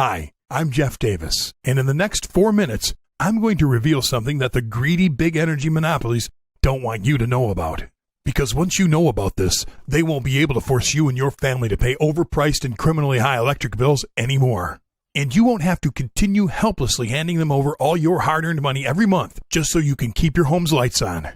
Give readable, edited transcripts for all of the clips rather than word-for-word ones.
Hi, I'm Jeff Davis, and in the next 4 minutes, I'm going to reveal something that the greedy big energy monopolies don't want you to know about. Because once you know about this, they won't be able to force you and your family to pay overpriced and criminally high electric bills anymore. And you won't have to continue helplessly handing them over all your hard-earned money every month just so you can keep your home's lights on.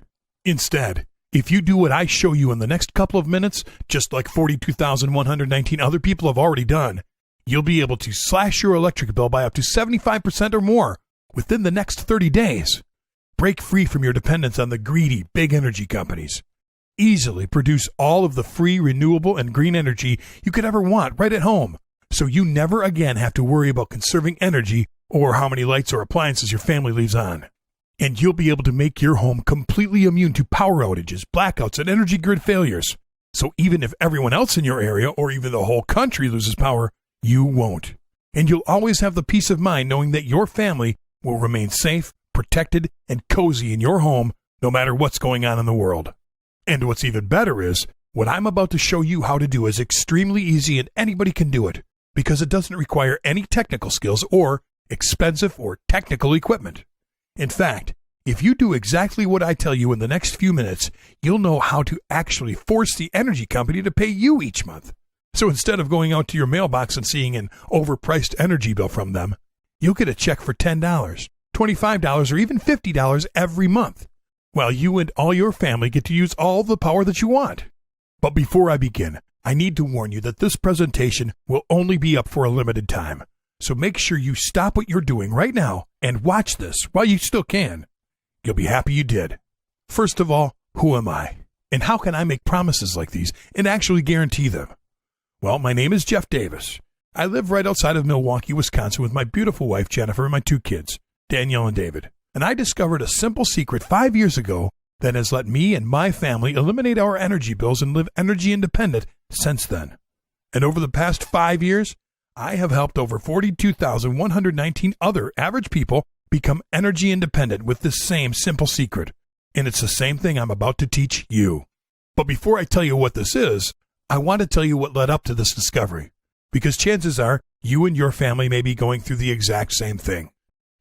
Instead, if you do what I show you in the next couple of minutes, just like 42,119 other people have already done, you'll be able to slash your electric bill by up to 75% or more within the next 30 days. Break free from your dependence on the greedy big energy companies. Easily produce all of the free, renewable, and green energy you could ever want right at home, so you never again have to worry about conserving energy or how many lights or appliances your family leaves on. And you'll be able to make your home completely immune to power outages, blackouts, and energy grid failures. So even if everyone else in your area or even the whole country loses power, you won't. And you'll always have the peace of mind knowing that your family will remain safe, protected, and cozy in your home no matter what's going on in the world. And what's even better is, what I'm about to show you how to do is extremely easy and anybody can do it because it doesn't require any technical skills or expensive or technical equipment. In fact, if you do exactly what I tell you in the next few minutes, you'll know how to actually force the energy company to pay you each month. So instead of going out to your mailbox and seeing an overpriced energy bill from them, you'll get a check for $10, $25, or even $50 every month, while you and all your family get to use all the power that you want. But before I begin, I need to warn you that this presentation will only be up for a limited time. So make sure you stop what you're doing right now and watch this while you still can. You'll be happy you did. First of all, who am I? And how can I make promises like these and actually guarantee them? Well, my name is Jeff Davis. I live right outside of Milwaukee, Wisconsin with my beautiful wife, Jennifer, and my 2 kids, Danielle and David. And I discovered a simple secret 5 years ago that has let me and my family eliminate our energy bills and live energy independent since then. And over the past 5 years, I have helped over 42,119 other average people become energy independent with this same simple secret. And it's the same thing I'm about to teach you. But before I tell you what this is, I want to tell you what led up to this discovery, because chances are you and your family may be going through the exact same thing.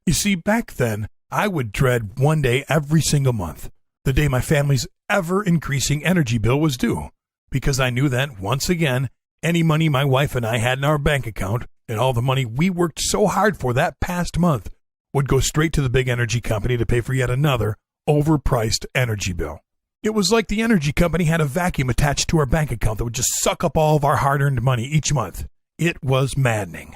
You see, back then, I would dread one day every single month, the day my family's ever-increasing energy bill was due, because I knew that, once again, any money my wife and I had in our bank account and all the money we worked so hard for that past month would go straight to the big energy company to pay for yet another overpriced energy bill. It was like the energy company had a vacuum attached to our bank account that would just suck up all of our hard-earned money each month. It was maddening.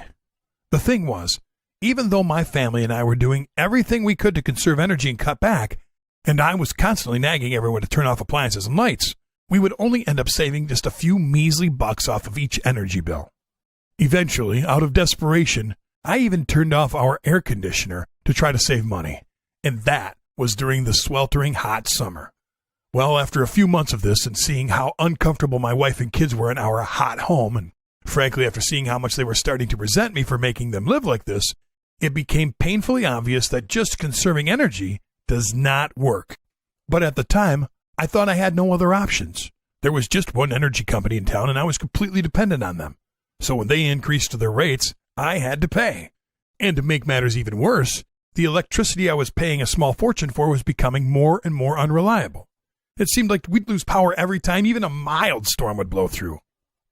The thing was, even though my family and I were doing everything we could to conserve energy and cut back, and I was constantly nagging everyone to turn off appliances and lights, we would only end up saving just a few measly bucks off of each energy bill. Eventually, out of desperation, I even turned off our air conditioner to try to save money, and that was during the sweltering hot summer. Well, after a few months of this and seeing how uncomfortable my wife and kids were in our hot home, and frankly, after seeing how much they were starting to resent me for making them live like this, it became painfully obvious that just conserving energy does not work. But at the time, I thought I had no other options. There was just one energy company in town, and I was completely dependent on them. So when they increased their rates, I had to pay. And to make matters even worse, the electricity I was paying a small fortune for was becoming more and more unreliable. It seemed like we'd lose power every time even a mild storm would blow through.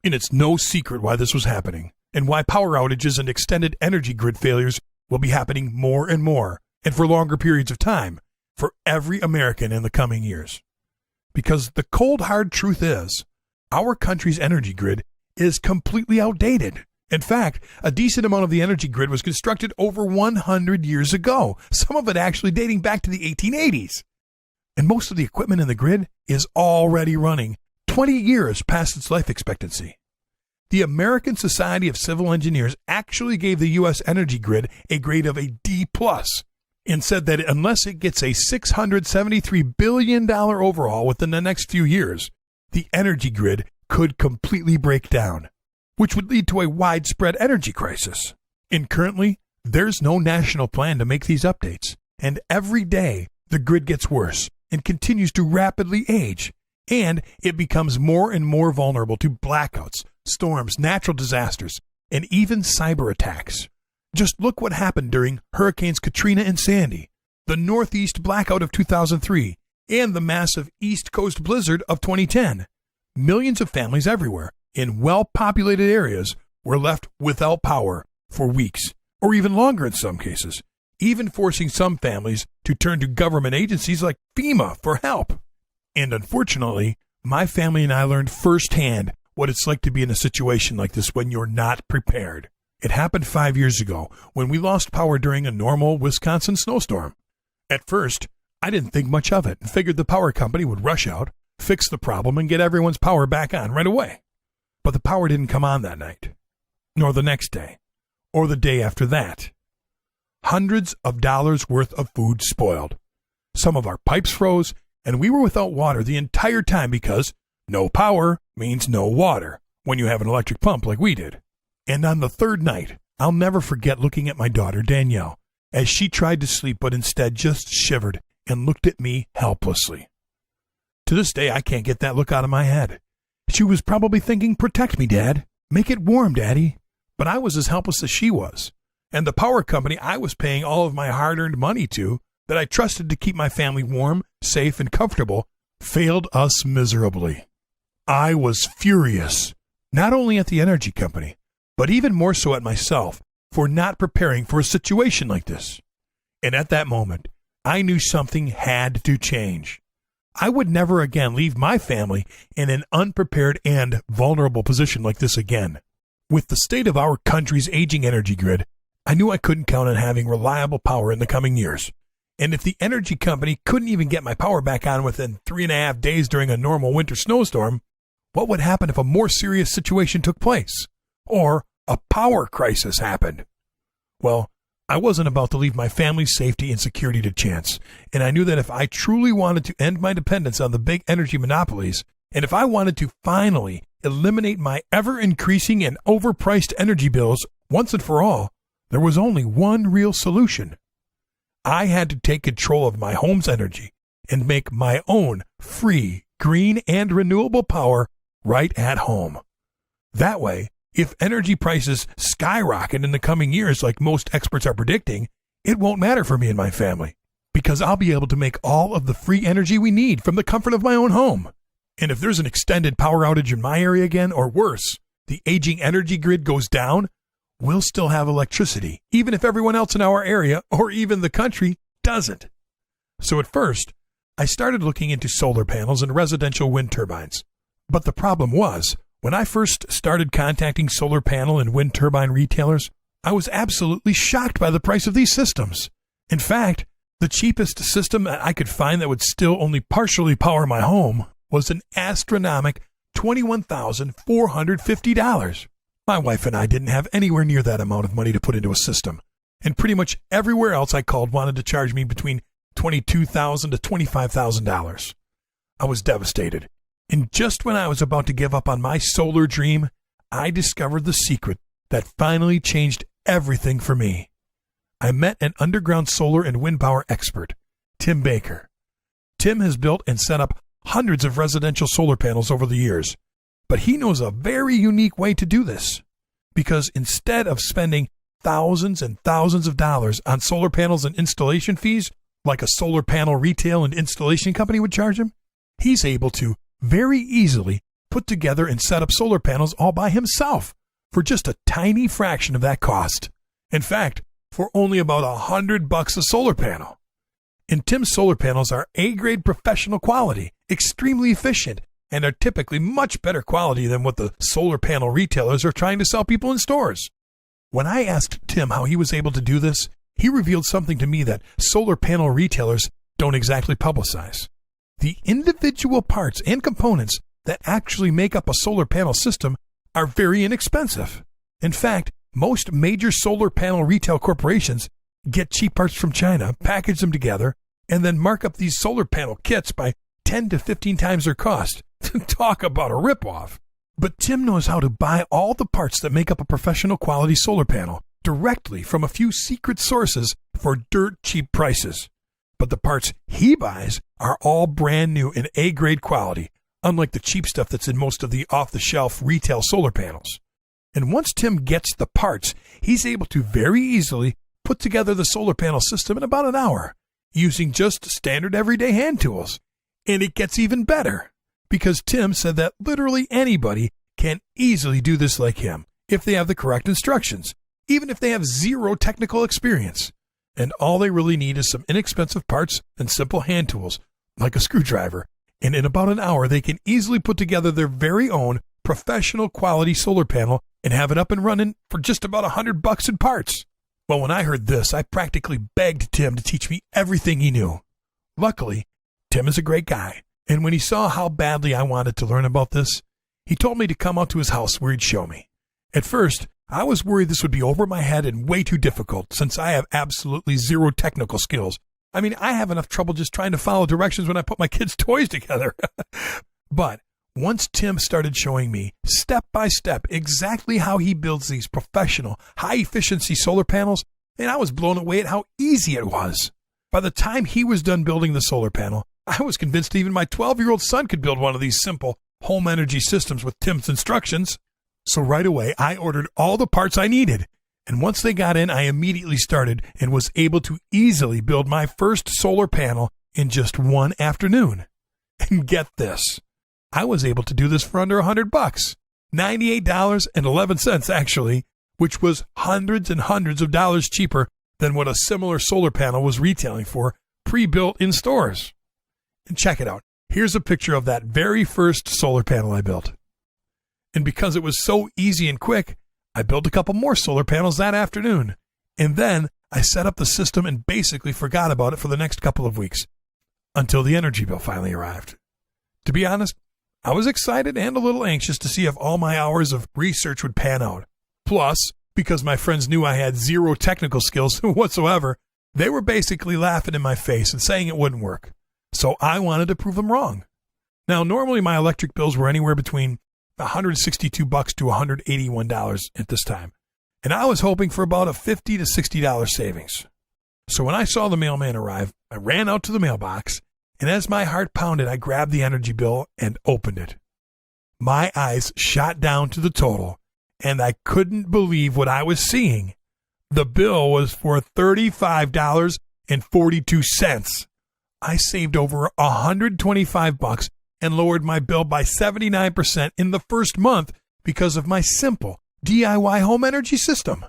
And it's no secret why this was happening, and why power outages and extended energy grid failures will be happening more and more, and for longer periods of time, for every American in the coming years. Because the cold, hard truth is, our country's energy grid is completely outdated. In fact, a decent amount of the energy grid was constructed over 100 years ago, some of it actually dating back to the 1880s. And most of the equipment in the grid is already running 20 years past its life expectancy. The American Society of Civil Engineers actually gave the U.S. energy grid a grade of a D+, and said that unless it gets a $673 billion overhaul within the next few years, the energy grid could completely break down, which would lead to a widespread energy crisis. And currently, there's no national plan to make these updates, and every day the grid gets worse and continues to rapidly age, and it becomes more and more vulnerable to blackouts, storms, natural disasters, and even cyber attacks. Just look what happened during Hurricanes Katrina and Sandy, the Northeast blackout of 2003, and the massive East Coast blizzard of 2010. Millions of families everywhere in well-populated areas were left without power for weeks, or even longer in some cases, even forcing some families to turn to government agencies like FEMA for help. And unfortunately, my family and I learned firsthand what it's like to be in a situation like this when you're not prepared. It happened 5 years ago when we lost power during a normal Wisconsin snowstorm. At first, I didn't think much of it and figured the power company would rush out, fix the problem, and get everyone's power back on right away. But the power didn't come on that night, nor the next day, or the day after that. Hundreds of dollars worth of food spoiled. Some of our pipes froze, and we were without water the entire time because no power means no water when you have an electric pump like we did. And on the third night, I'll never forget looking at my daughter, Danielle, as she tried to sleep but instead just shivered and looked at me helplessly. To this day, I can't get that look out of my head. She was probably thinking, "Protect me, Dad. Make it warm, Daddy." But I was as helpless as she was. And the power company I was paying all of my hard-earned money to, that I trusted to keep my family warm, safe, and comfortable, failed us miserably. I was furious, not only at the energy company, but even more so at myself for not preparing for a situation like this. And at that moment, I knew something had to change. I would never again leave my family in an unprepared and vulnerable position like this again. With the state of our country's aging energy grid, I knew I couldn't count on having reliable power in the coming years. And if the energy company couldn't even get my power back on within 3.5 days during a normal winter snowstorm, what would happen if a more serious situation took place? Or a power crisis happened? Well, I wasn't about to leave my family's safety and security to chance, and I knew that if I truly wanted to end my dependence on the big energy monopolies, and if I wanted to finally eliminate my ever-increasing and overpriced energy bills once and for all, there was only one real solution. I had to take control of my home's energy and make my own free, green, and renewable power right at home. That way, if energy prices skyrocket in the coming years like most experts are predicting, it won't matter for me and my family, because I'll be able to make all of the free energy we need from the comfort of my own home. And if there's an extended power outage in my area again, or worse, the aging energy grid goes down, we'll still have electricity, even if everyone else in our area, or even the country, doesn't. So at first, I started looking into solar panels and residential wind turbines. But the problem was, when I first started contacting solar panel and wind turbine retailers, I was absolutely shocked by the price of these systems. In fact, the cheapest system that I could find that would still only partially power my home was an astronomical $21,450. My wife and I didn't have anywhere near that amount of money to put into a system, and pretty much everywhere else I called wanted to charge me between $22,000 to $25,000. I was devastated. And just when I was about to give up on my solar dream, I discovered the secret that finally changed everything for me. I met an underground solar and wind power expert, Tim Baker. Tim has built and set up hundreds of residential solar panels over the years, but he knows a very unique way to do this. Because instead of spending thousands and thousands of dollars on solar panels and installation fees, like a solar panel retail and installation company would charge him, he's able to very easily put together and set up solar panels all by himself for just a tiny fraction of that cost. In fact, for only about $100 a solar panel. And Tim's solar panels are A-grade professional quality, extremely efficient, and are typically much better quality than what the solar panel retailers are trying to sell people in stores. When I asked Tim how he was able to do this, he revealed something to me that solar panel retailers don't exactly publicize. The individual parts and components that actually make up a solar panel system are very inexpensive. In fact, most major solar panel retail corporations get cheap parts from China, package them together, and then mark up these solar panel kits by 10 to 15 times their cost. Talk about a ripoff. But Tim knows how to buy all the parts that make up a professional quality solar panel directly from a few secret sources for dirt cheap prices. But the parts he buys are all brand new and A-grade quality, unlike the cheap stuff that's in most of the off-the-shelf retail solar panels. And once Tim gets the parts, he's able to very easily put together the solar panel system in about an hour using just standard everyday hand tools. And it gets even better because Tim said that literally anybody can easily do this like him if they have the correct instructions, even if they have zero technical experience. And all they really need is some inexpensive parts and simple hand tools, like a screwdriver. And in about an hour, they can easily put together their very own professional quality solar panel and have it up and running for just about $100 in parts. Well, when I heard this, I practically begged Tim to teach me everything he knew. Luckily, Tim is a great guy, and when he saw how badly I wanted to learn about this, he told me to come out to his house where he'd show me. At first, I was worried this would be over my head and way too difficult since I have absolutely zero technical skills. I mean, I have enough trouble just trying to follow directions when I put my kids' toys together. But once Tim started showing me step by step exactly how he builds these professional, high-efficiency solar panels, and I was blown away at how easy it was. By the time he was done building the solar panel, I was convinced even my 12-year-old son could build one of these simple home energy systems with Tim's instructions. So right away, I ordered all the parts I needed. And once they got in, I immediately started and was able to easily build my first solar panel in just one afternoon. And get this, I was able to do this for under $100, $98.11 actually, which was hundreds and hundreds of dollars cheaper than what a similar solar panel was retailing for pre-built in stores. And check it out. Here's a picture of that very first solar panel I built. And because it was so easy and quick, I built a couple more solar panels that afternoon. And then I set up the system and basically forgot about it for the next couple of weeks until the energy bill finally arrived. To be honest, I was excited and a little anxious to see if all my hours of research would pan out. Plus, because my friends knew I had zero technical skills whatsoever, they were basically laughing in my face and saying it wouldn't work. So I wanted to prove them wrong. Now, normally my electric bills were anywhere between $162 to $181 at this time. And I was hoping for about a $50 to $60 savings. So when I saw the mailman arrive, I ran out to the mailbox, and as my heart pounded, I grabbed the energy bill and opened it. My eyes shot down to the total, and I couldn't believe what I was seeing. The bill was for $35.42. I saved over $125 and lowered my bill by 79% in the first month because of my simple DIY home energy system.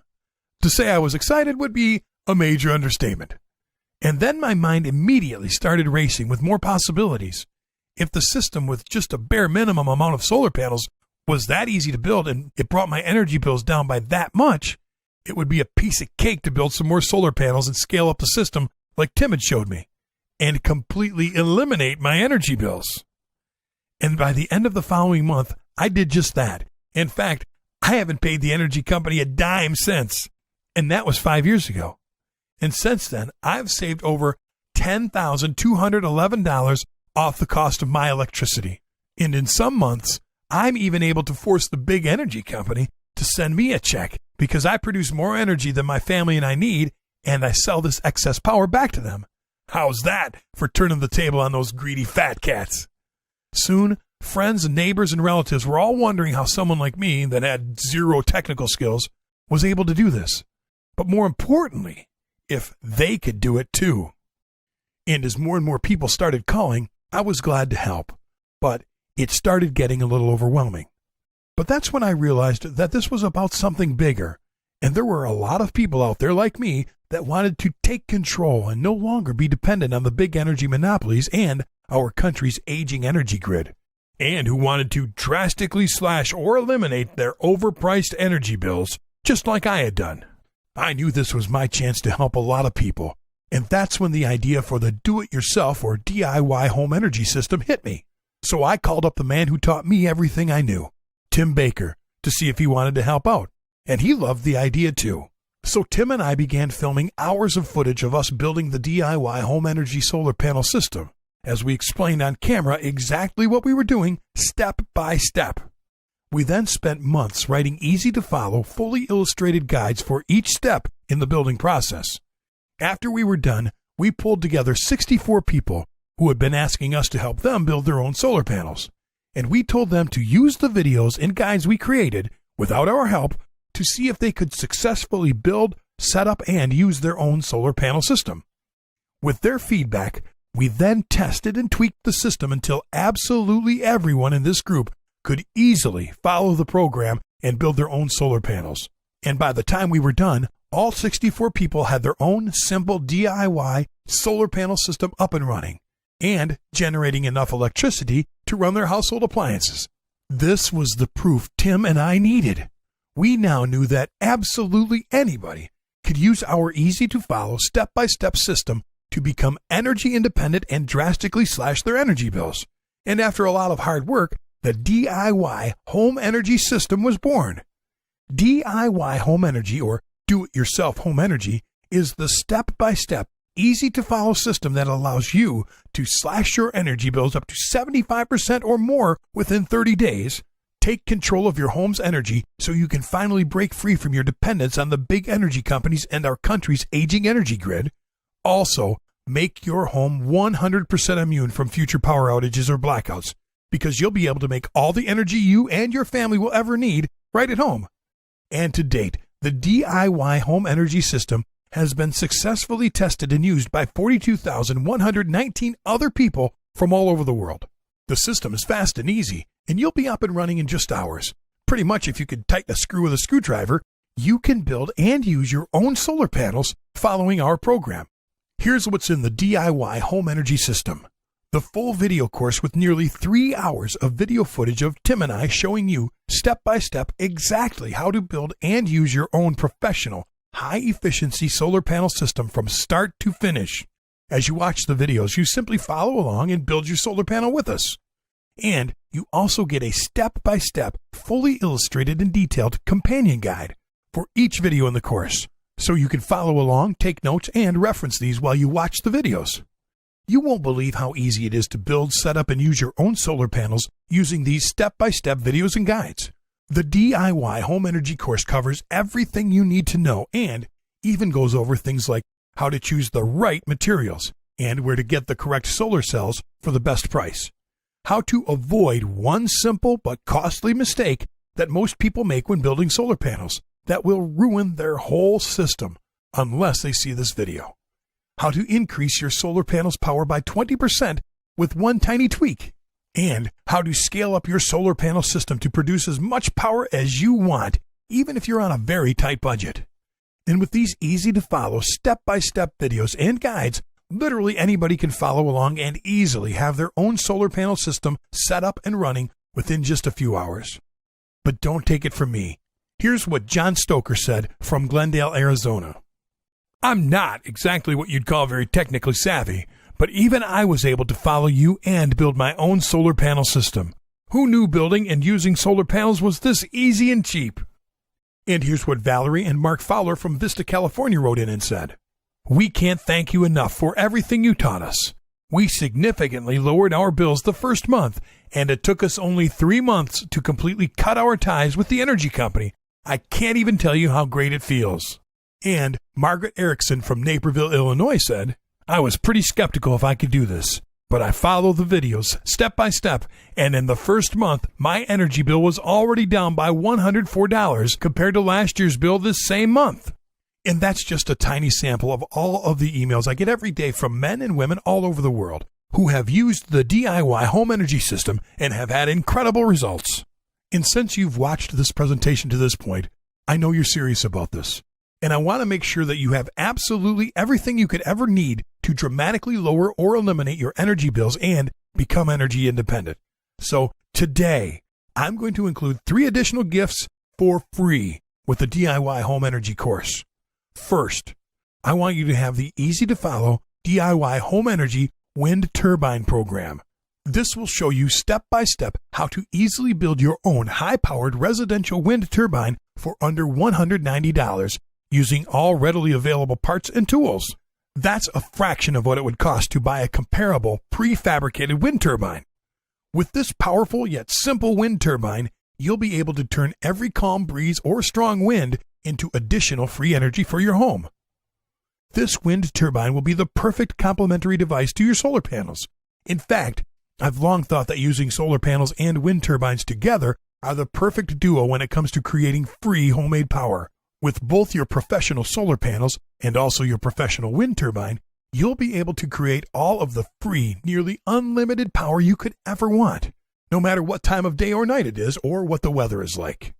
To say I was excited would be a major understatement. And then my mind immediately started racing with more possibilities. If the system with just a bare minimum amount of solar panels was that easy to build and it brought my energy bills down by that much, it would be a piece of cake to build some more solar panels and scale up the system like Tim had showed me and completely eliminate my energy bills. And by the end of the following month, I did just that. In fact, I haven't paid the energy company a dime since. And that was 5 years ago. And since then, I've saved over $10,211 off the cost of my electricity. And in some months, I'm even able to force the big energy company to send me a check because I produce more energy than my family and I need, and I sell this excess power back to them. How's that for turning the table on those greedy fat cats? Soon, friends and neighbors and relatives were all wondering how someone like me that had zero technical skills was able to do this. But more importantly, if they could do it too. And as more and more people started calling, I was glad to help. But it started getting a little overwhelming. But that's when I realized that this was about something bigger. And there were a lot of people out there like me that wanted to take control and no longer be dependent on the big energy monopolies and our country's aging energy grid, and who wanted to drastically slash or eliminate their overpriced energy bills, just like I had done. I knew this was my chance to help a lot of people, and that's when the idea for the do-it-yourself or DIY home energy system hit me. So I called up the man who taught me everything I knew, Tim Baker, to see if he wanted to help out, and he loved the idea too. So Tim and I began filming hours of footage of us building the DIY home energy solar panel system, as we explained on camera exactly what we were doing step by step. We then spent months writing easy-to-follow, fully illustrated guides for each step in the building process. After we were done, we pulled together 64 people who had been asking us to help them build their own solar panels, and we told them to use the videos and guides we created without our help, to see if they could successfully build, set up, and use their own solar panel system. With their feedback, we then tested and tweaked the system until absolutely everyone in this group could easily follow the program and build their own solar panels. And by the time we were done, all 64 people had their own simple DIY solar panel system up and running and generating enough electricity to run their household appliances. This was the proof Tim and I needed. We now knew that absolutely anybody could use our easy-to-follow, step-by-step system to become energy independent and drastically slash their energy bills. And after a lot of hard work, the DIY home energy system was born. DIY home energy, or do-it-yourself home energy, is the step-by-step, easy-to-follow system that allows you to slash your energy bills up to 75% or more within 30 days, take control of your home's energy so you can finally break free from your dependence on the big energy companies and our country's aging energy grid. Also, make your home 100% immune from future power outages or blackouts, because you'll be able to make all the energy you and your family will ever need right at home. And to date, the DIY home energy system has been successfully tested and used by 42,119 other people from all over the world. The system is fast and easy, and you'll be up and running in just hours. Pretty much if you could tighten a screw with a screwdriver, you can build and use your own solar panels following our program. Here's what's in the DIY home energy system. The full video course with nearly 3 hours of video footage of Tim and I showing you step by step exactly how to build and use your own professional, high-efficiency solar panel system from start to finish. As you watch the videos, you simply follow along and build your solar panel with us. And you also get a step-by-step, fully illustrated and detailed companion guide for each video in the course, so you can follow along, take notes, and reference these while you watch the videos. You won't believe how easy it is to build, set up, and use your own solar panels using these step-by-step videos and guides. The DIY home energy course covers everything you need to know and even goes over things like how to choose the right materials and where to get the correct solar cells for the best price. How to avoid one simple but costly mistake that most people make when building solar panels that will ruin their whole system unless they see this video. How to increase your solar panel's power by 20% with one tiny tweak. And how to scale up your solar panel system to produce as much power as you want, even if you're on a very tight budget. And with these easy-to-follow, step-by-step videos and guides, literally anybody can follow along and easily have their own solar panel system set up and running within just a few hours. But don't take it from me. Here's what John Stoker said from Glendale, Arizona. I'm not exactly what you'd call very technically savvy, but even I was able to follow you and build my own solar panel system. Who knew building and using solar panels was this easy and cheap? And here's what Valerie and Mark Fowler from Vista, California wrote in and said. We can't thank you enough for everything you taught us. We significantly lowered our bills the first month, and it took us only 3 months to completely cut our ties with the energy company. I can't even tell you how great it feels. And Margaret Erickson from Naperville, Illinois said, I was pretty skeptical if I could do this, but I followed the videos step by step, and in the first month, my energy bill was already down by $104 compared to last year's bill this same month. And that's just a tiny sample of all of the emails I get every day from men and women all over the world who have used the DIY home energy system and have had incredible results. And since you've watched this presentation to this point, I know you're serious about this. And I want to make sure that you have absolutely everything you could ever need to dramatically lower or eliminate your energy bills and become energy independent. So today, I'm going to include 3 additional gifts for free with the DIY home energy course. First, I want you to have the easy-to-follow DIY home energy wind turbine program. This will show you step-by-step how to easily build your own high-powered residential wind turbine for under $190 using all readily available parts and tools. That's a fraction of what it would cost to buy a comparable prefabricated wind turbine. With this powerful yet simple wind turbine, you'll be able to turn every calm breeze or strong wind into additional free energy for your home. This wind turbine will be the perfect complementary device to your solar panels. In fact, I've long thought that using solar panels and wind turbines together are the perfect duo when it comes to creating free homemade power. With both your professional solar panels and also your professional wind turbine, you'll be able to create all of the free, nearly unlimited power you could ever want, no matter what time of day or night it is or what the weather is like.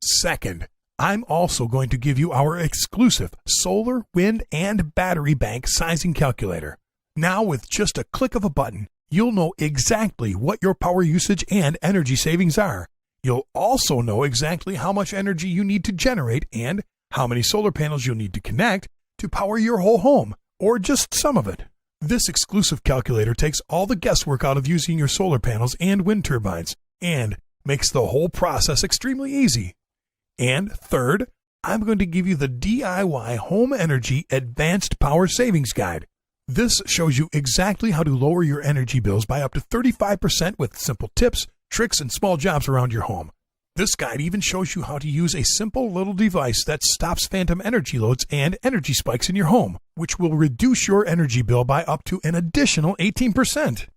Second, I'm also going to give you our exclusive solar, wind, and battery bank sizing calculator. Now, with just a click of a button, you'll know exactly what your power usage and energy savings are. You'll also know exactly how much energy you need to generate and how many solar panels you'll need to connect to power your whole home, or just some of it. This exclusive calculator takes all the guesswork out of using your solar panels and wind turbines and makes the whole process extremely easy. And third, I'm going to give you the DIY Home Energy Advanced Power Savings Guide. This shows you exactly how to lower your energy bills by up to 35% with simple tips, tricks, and small jobs around your home. This guide even shows you how to use a simple little device that stops phantom energy loads and energy spikes in your home, which will reduce your energy bill by up to an additional 18%.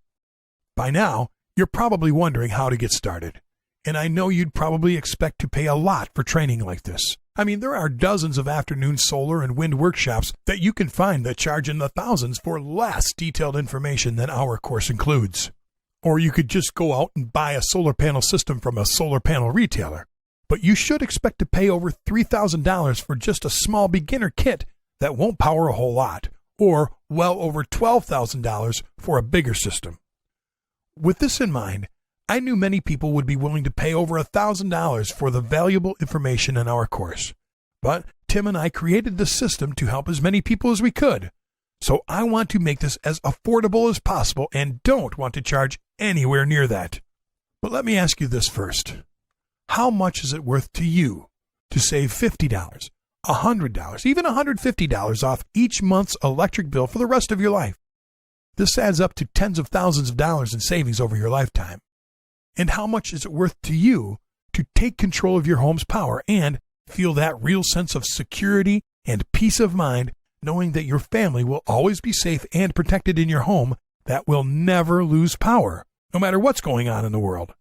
By now, you're probably wondering how to get started. And I know you'd probably expect to pay a lot for training like this. I mean, there are dozens of afternoon solar and wind workshops that you can find that charge in the thousands for less detailed information than our course includes. Or you could just go out and buy a solar panel system from a solar panel retailer. But you should expect to pay over $3,000 for just a small beginner kit that won't power a whole lot, or well over $12,000 for a bigger system. With this in mind, I knew many people would be willing to pay over $1,000 for the valuable information in our course. But Tim and I created this system to help as many people as we could. So I want to make this as affordable as possible and don't want to charge anywhere near that. But let me ask you this first. How much is it worth to you to save $50, $100, even $150 off each month's electric bill for the rest of your life? This adds up to tens of thousands of dollars in savings over your lifetime. And how much is it worth to you to take control of your home's power and feel that real sense of security and peace of mind knowing that your family will always be safe and protected in your home that will never lose power, no matter what's going on in the world?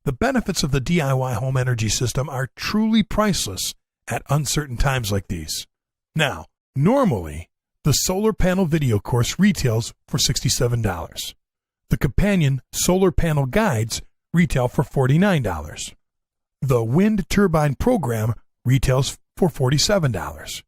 The benefits of the DIY home energy system are truly priceless at uncertain times like these. Now, normally, the solar panel video course retails for $67. The companion solar panel guides retail for $49. The wind turbine program retails for $47.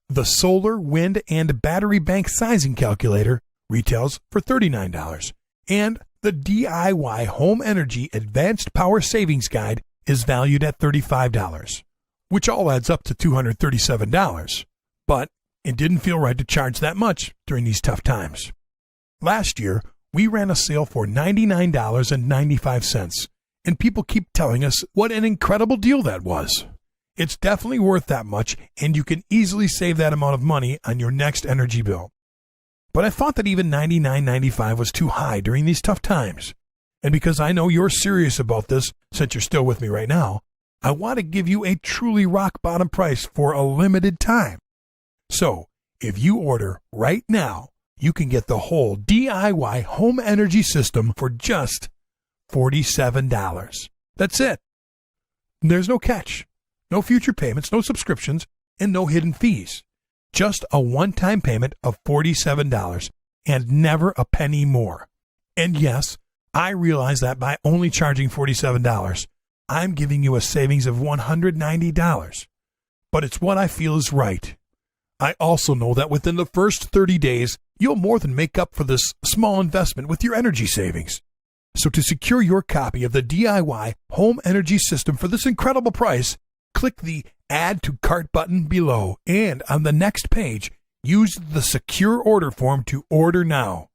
The solar, wind, and battery bank sizing calculator retails for $39. And the DIY Home Energy Advanced Power Savings Guide is valued at $35, which all adds up to $237. But it didn't feel right to charge that much during these tough times. Last year, we ran a sale for $99.95, and people keep telling us what an incredible deal that was. It's definitely worth that much, and you can easily save that amount of money on your next energy bill. But I thought that even $99.95 was too high during these tough times. And because I know you're serious about this, since you're still with me right now, I want to give you a truly rock-bottom price for a limited time. So, if you order right now, you can get the whole DIY home energy system for just $47. That's it. There's no catch, no future payments, no subscriptions, and no hidden fees. Just a one-time payment of $47 and never a penny more. And yes, I realize that by only charging $47, I'm giving you a savings of $190. But it's what I feel is right. I also know that within the first 30 days, you'll more than make up for this small investment with your energy savings. So to secure your copy of the DIY Home Energy System for this incredible price, click the Add to Cart button below, and on the next page, use the secure order form to order now.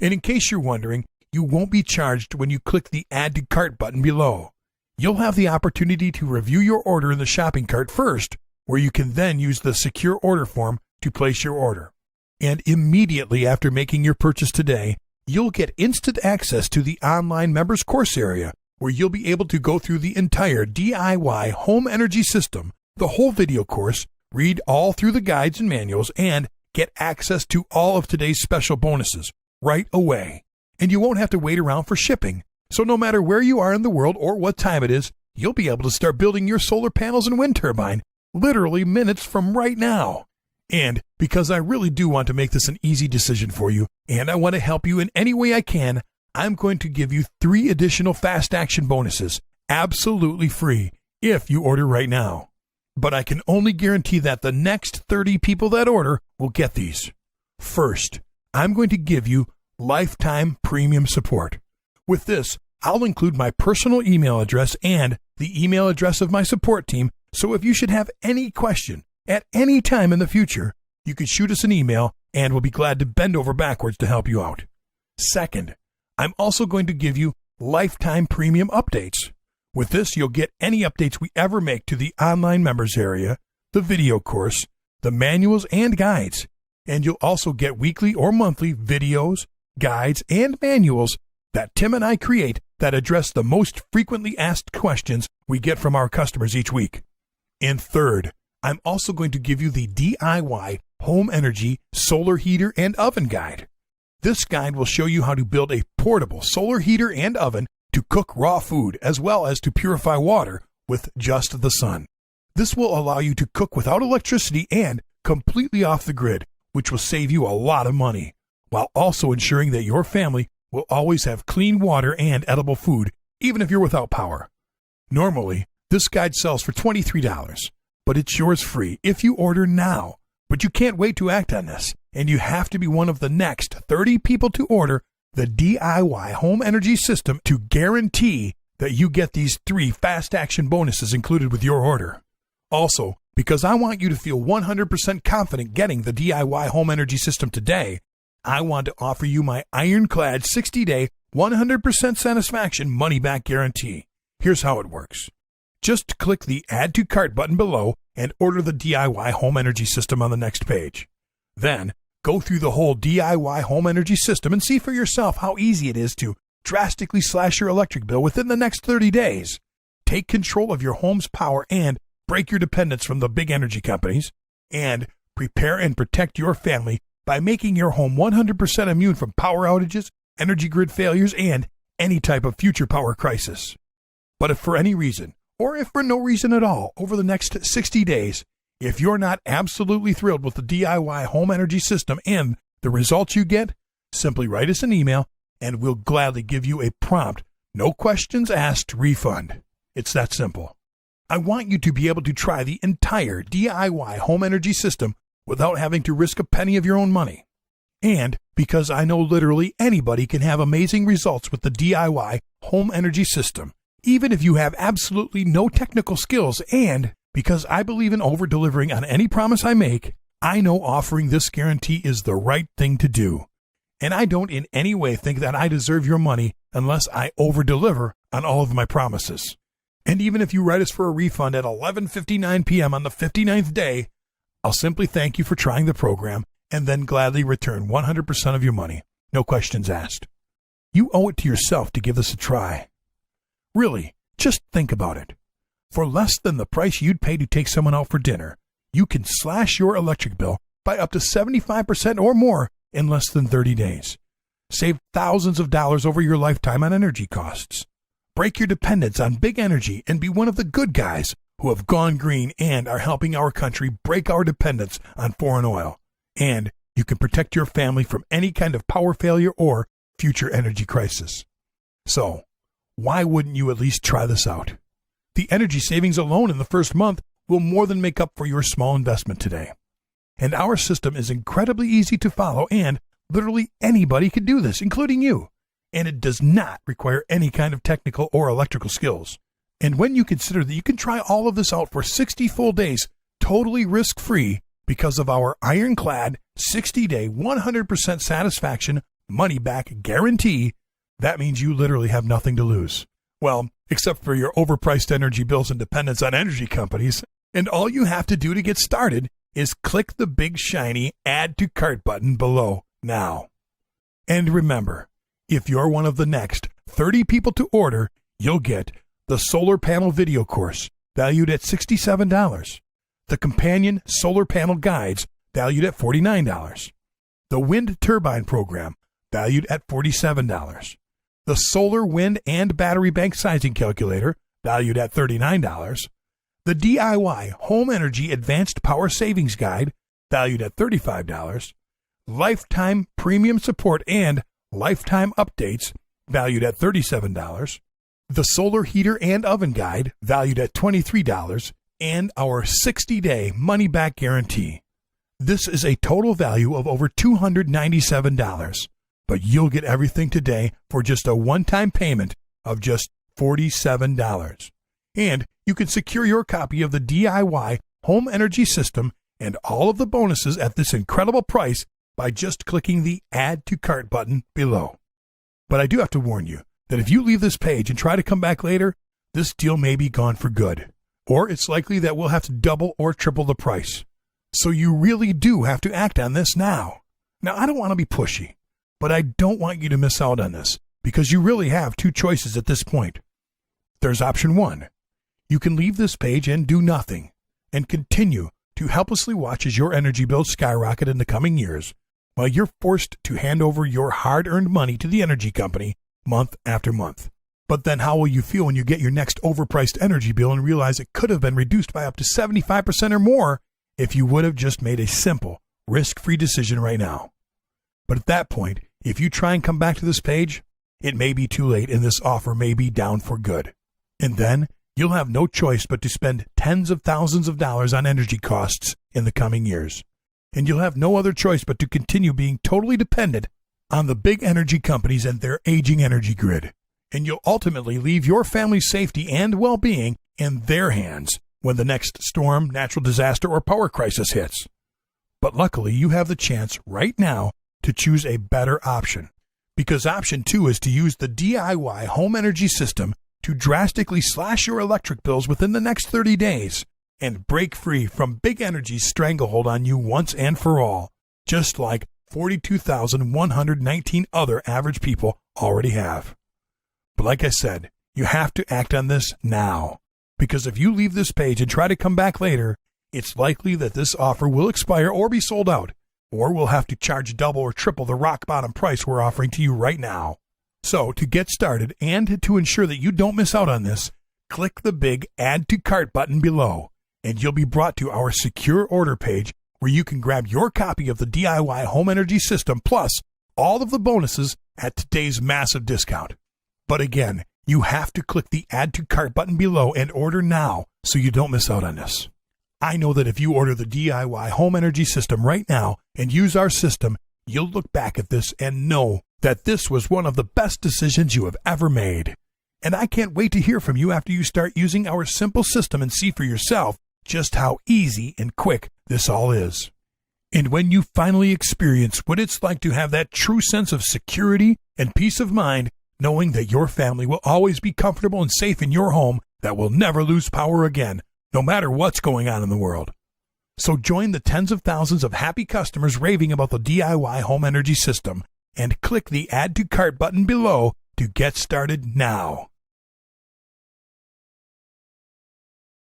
And in case you're wondering, you won't be charged when you click the Add to Cart button below. You'll have the opportunity to review your order in the shopping cart first, where you can then use the secure order form to place your order. And immediately after making your purchase today, you'll get instant access to the online members course area, where you'll be able to go through the entire DIY home energy system, the whole video course, read all through the guides and manuals, and get access to all of today's special bonuses right away. And you won't have to wait around for shipping. So no matter where you are in the world or what time it is, you'll be able to start building your solar panels and wind turbine literally minutes from right now. And because I really do want to make this an easy decision for you, and I want to help you in any way I can, I'm going to give you 3 additional fast action bonuses, absolutely free, if you order right now. But I can only guarantee that the next 30 people that order will get these. First, I'm going to give you lifetime premium support. With this, I'll include my personal email address and the email address of my support team, so if you should have any question at any time in the future, you can shoot us an email and we'll be glad to bend over backwards to help you out. Second, I'm also going to give you lifetime premium updates. With this, you'll get any updates we ever make to the online members area, the video course, the manuals and guides, and you'll also get weekly or monthly videos, guides, and manuals that Tim and I create that address the most frequently asked questions we get from our customers each week. And third, I'm also going to give you the DIY Home Energy Solar Heater and Oven Guide. This guide will show you how to build a portable solar heater and oven to cook raw food as well as to purify water with just the sun. This will allow you to cook without electricity and completely off the grid, which will save you a lot of money, while also ensuring that your family will always have clean water and edible food, even if you're without power. Normally, this guide sells for $23, but it's yours free if you order now. But you can't wait to act on this, and you have to be one of the next 30 people to order the DIY Home Energy System to guarantee that you get these 3 fast action bonuses included with your order. Also, because I want you to feel 100% confident getting the DIY Home Energy System today, I want to offer you my ironclad 60-day, 100% satisfaction money-back guarantee. Here's how it works. Just click the Add to Cart button below and order the DIY Home Energy System on the next page. Then, go through the whole DIY Home Energy System and see for yourself how easy it is to drastically slash your electric bill within the next 30 days. Take control of your home's power and break your dependence from the big energy companies, and prepare and protect your family by making your home 100% immune from power outages, energy grid failures, and any type of future power crisis. But if for any reason, or if for no reason at all, over the next 60 days, if you're not absolutely thrilled with the DIY Home Energy System and the results you get, simply write us an email and we'll gladly give you a prompt, no questions asked refund. It's that simple. I want you to be able to try the entire DIY Home Energy System without having to risk a penny of your own money. And because I know literally anybody can have amazing results with the DIY Home Energy System, even if you have absolutely no technical skills, and because I believe in over-delivering on any promise I make, I know offering this guarantee is the right thing to do. And I don't in any way think that I deserve your money unless I over-deliver on all of my promises. And even if you write us for a refund at 11:59 p.m. on the 59th day, I'll simply thank you for trying the program and then gladly return 100% of your money. No questions asked. You owe it to yourself to give this a try. Really, just think about it. For less than the price you'd pay to take someone out for dinner, you can slash your electric bill by up to 75% or more in less than 30 days. Save thousands of dollars over your lifetime on energy costs. Break your dependence on big energy and be one of the good guys who have gone green and are helping our country break our dependence on foreign oil. And you can protect your family from any kind of power failure or future energy crisis. So, why wouldn't you at least try this out? The energy savings alone in the first month will more than make up for your small investment today. And our system is incredibly easy to follow, and literally anybody can do this, including you. And it does not require any kind of technical or electrical skills. And when you consider that you can try all of this out for 60 full days, totally risk-free, because of our ironclad 60-day 100% satisfaction money-back guarantee, that means you literally have nothing to lose. Well, except for your overpriced energy bills and dependence on energy companies. And all you have to do to get started is click the big shiny Add to Cart button below now. And remember, if you're one of the next 30 people to order, you'll get the solar panel video course, valued at $67, the companion solar panel guides, valued at $49, the wind turbine program, valued at $47, the solar, wind, and battery bank sizing calculator, valued at $39, the DIY Home Energy Advanced Power Savings Guide, valued at $35, Lifetime Premium Support and Lifetime Updates, valued at $37, the Solar Heater and Oven Guide, valued at $23, and our 60-day money-back guarantee. This is a total value of over $297, but you'll get everything today for just a one-time payment of just $47. And you can secure your copy of the DIY Home Energy System and all of the bonuses at this incredible price by just clicking the Add to Cart button below. But I do have to warn you that if you leave this page and try to come back later, this deal may be gone for good. Or it's likely that we'll have to double or triple the price. So you really do have to act on this now. Now, I don't want to be pushy, but I don't want you to miss out on this because you really have two choices at this point. There's option one. You can leave this page and do nothing and continue to helplessly watch as your energy bills skyrocket in the coming years while you're forced to hand over your hard-earned money to the energy company month after month. But then how will you feel when you get your next overpriced energy bill and realize it could have been reduced by up to 75% or more if you would have just made a simple, risk-free decision right now? But at that point, if you try and come back to this page, it may be too late and this offer may be down for good. And then you'll have no choice but to spend tens of thousands of dollars on energy costs in the coming years. And you'll have no other choice but to continue being totally dependent on the big energy companies and their aging energy grid. And you'll ultimately leave your family's safety and well-being in their hands when the next storm, natural disaster, or power crisis hits. But luckily, you have the chance right now to choose a better option, because option 2 is to use the DIY Home Energy System to drastically slash your electric bills within the next 30 days and break free from big energy's stranglehold on you once and for all, just like 42,119 other average people already have. But like I said, you have to act on this now, because if you leave this page and try to come back later, it's likely that this offer will expire or be sold out, or we'll have to charge double or triple the rock bottom price we're offering to you right now. So to get started and to ensure that you don't miss out on this, click the big Add to Cart button below, and you'll be brought to our secure order page where you can grab your copy of the DIY Home Energy System plus all of the bonuses at today's massive discount. But again, you have to click the Add to Cart button below and order now so you don't miss out on this. I know that if you order the DIY Home Energy System right now and use our system, you'll look back at this and know that this was one of the best decisions you have ever made. And I can't wait to hear from you after you start using our simple system and see for yourself just how easy and quick this all is. And when you finally experience what it's like to have that true sense of security and peace of mind, knowing that your family will always be comfortable and safe in your home that will never lose power again, no matter what's going on in the world. So join the tens of thousands of happy customers raving about the DIY Home Energy System and click the Add to Cart button below to get started now.